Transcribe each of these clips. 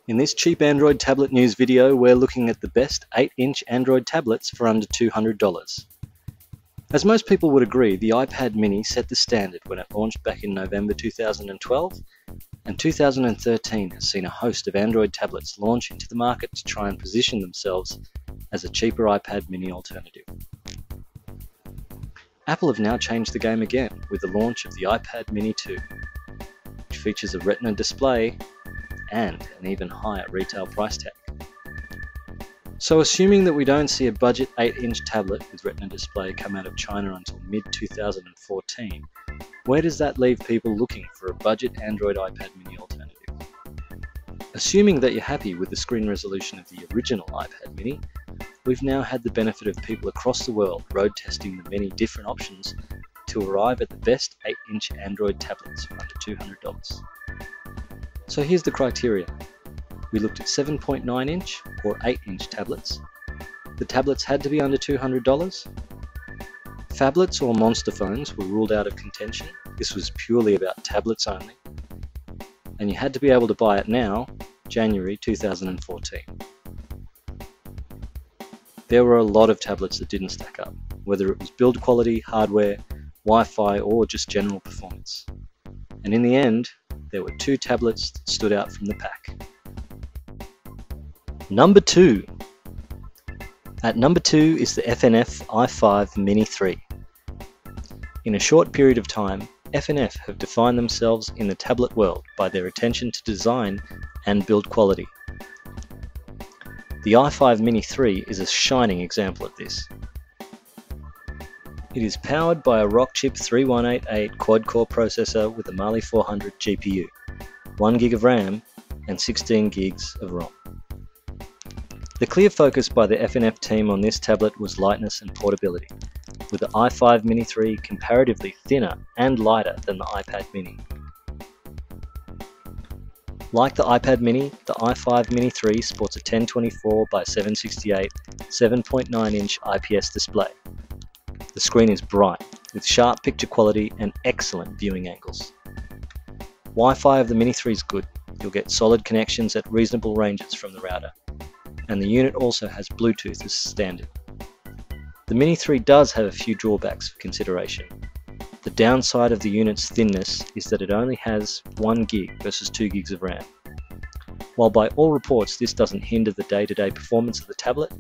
In this cheap Android tablet news video, we're looking at the best 8-inch Android tablets for under $200. As most people would agree, the iPad mini set the standard when it launched back in November 2012, and 2013 has seen a host of Android tablets launch into the market to try and position themselves as a cheaper iPad mini alternative. Apple have now changed the game again with the launch of the iPad mini 2, which features a retina display and an even higher retail price tag. So assuming that we don't see a budget 8-inch tablet with retina display come out of China until mid-2014, where does that leave people looking for a budget Android iPad mini alternative? Assuming that you're happy with the screen resolution of the original iPad mini, we've now had the benefit of people across the world road testing the many different options to arrive at the best 8-inch Android tablets for under $200. So here's the criteria. We looked at 7.9-inch or 8-inch tablets. The tablets had to be under $200. Phablets or monster phones were ruled out of contention. This was purely about tablets only. And you had to be able to buy it now, January 2014. There were a lot of tablets that didn't stack up, whether it was build quality, hardware, Wi-Fi, or just general performance. And in the end, there were two tablets that stood out from the pack. Number 2. At number 2 is the FNF i5 Mini 3. In a short period of time, FNF have defined themselves in the tablet world by their attention to design and build quality. The i5 Mini 3 is a shining example of this. It is powered by a Rockchip 3188 quad-core processor with a Mali 400 GPU, 1 GB of RAM and 16 GB of ROM. The clear focus by the FNF team on this tablet was lightness and portability, with the i5 Mini 3 comparatively thinner and lighter than the iPad mini. Like the iPad mini, the i5 Mini 3 sports a 1024 by 768 7.9-inch IPS display. The screen is bright, with sharp picture quality and excellent viewing angles. Wi-Fi of the Mini 3 is good. You'll get solid connections at reasonable ranges from the router. And the unit also has Bluetooth as standard. The Mini 3 does have a few drawbacks for consideration. The downside of the unit's thinness is that it only has 1 GB versus 2 GB of RAM. While by all reports this doesn't hinder the day-to-day performance of the tablet,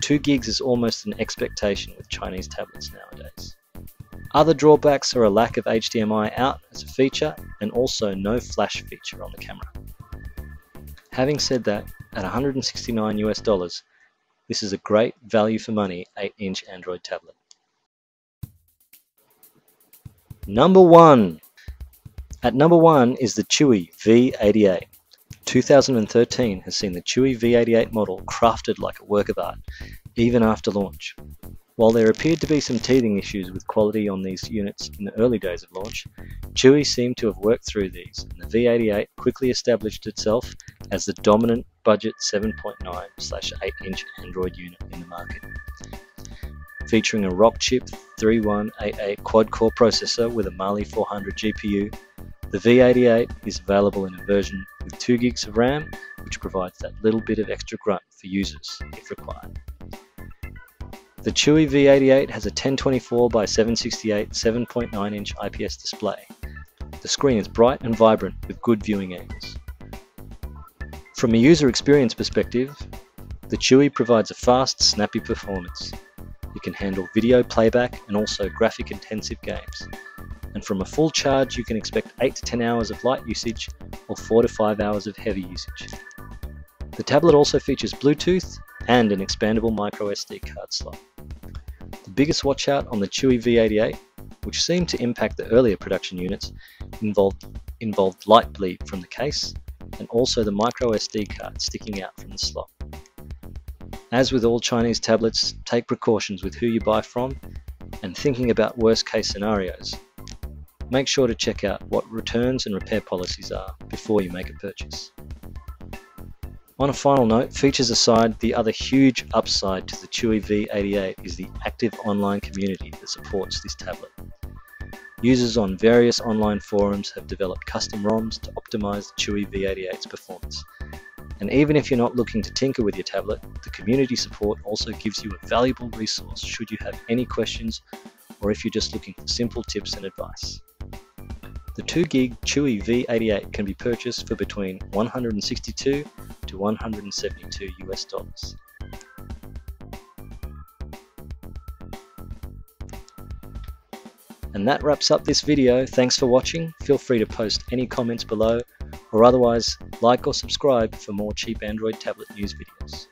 2 GB is almost an expectation with Chinese tablets nowadays. Other drawbacks are a lack of HDMI out as a feature and also no flash feature on the camera. Having said that, at $169 US, this is a great value for money 8-inch Android tablet. Number 1. At number 1 is the Chewy V88. 2013 has seen the Chewy V88 model crafted like a work of art, even after launch. While there appeared to be some teething issues with quality on these units in the early days of launch, Chewy seemed to have worked through these, and the V88 quickly established itself as the dominant budget 7.9/8-inch Android unit in the market. Featuring a Rockchip 3188 quad-core processor with a Mali 400 GPU, the V88 is available in a version with 2 GB of RAM, which provides that little bit of extra grunt for users if required. The Chewy V88 has a 1024 by 768 7.9-inch IPS display. The screen is bright and vibrant with good viewing angles. From a user experience perspective, the Chewy provides a fast, snappy performance. It can handle video playback and also graphic-intensive games. And from a full charge, you can expect 8 to 10 hours of light usage or 4 to 5 hours of heavy usage. The tablet also features Bluetooth and an expandable microSD card slot. The biggest watchout on the Chewy V88, which seemed to impact the earlier production units, involved light bleed from the case and also the microSD card sticking out from the slot. As with all Chinese tablets, take precautions with who you buy from, and thinking about worst case scenarios, make sure to check out what returns and repair policies are before you make a purchase. On a final note, features aside, the other huge upside to the Chewy V88 is the active online community that supports this tablet. Users on various online forums have developed custom ROMs to optimize the Chewy V88's performance, And even if you're not looking to tinker with your tablet, the community support also gives you a valuable resource should you have any questions or if you're just looking for simple tips and advice. The 2GB Chewy V88 can be purchased for between $162 to $172 US. And that wraps up this video. Thanks for watching. Feel free to post any comments below, or otherwise like or subscribe for more cheap Android tablet news videos.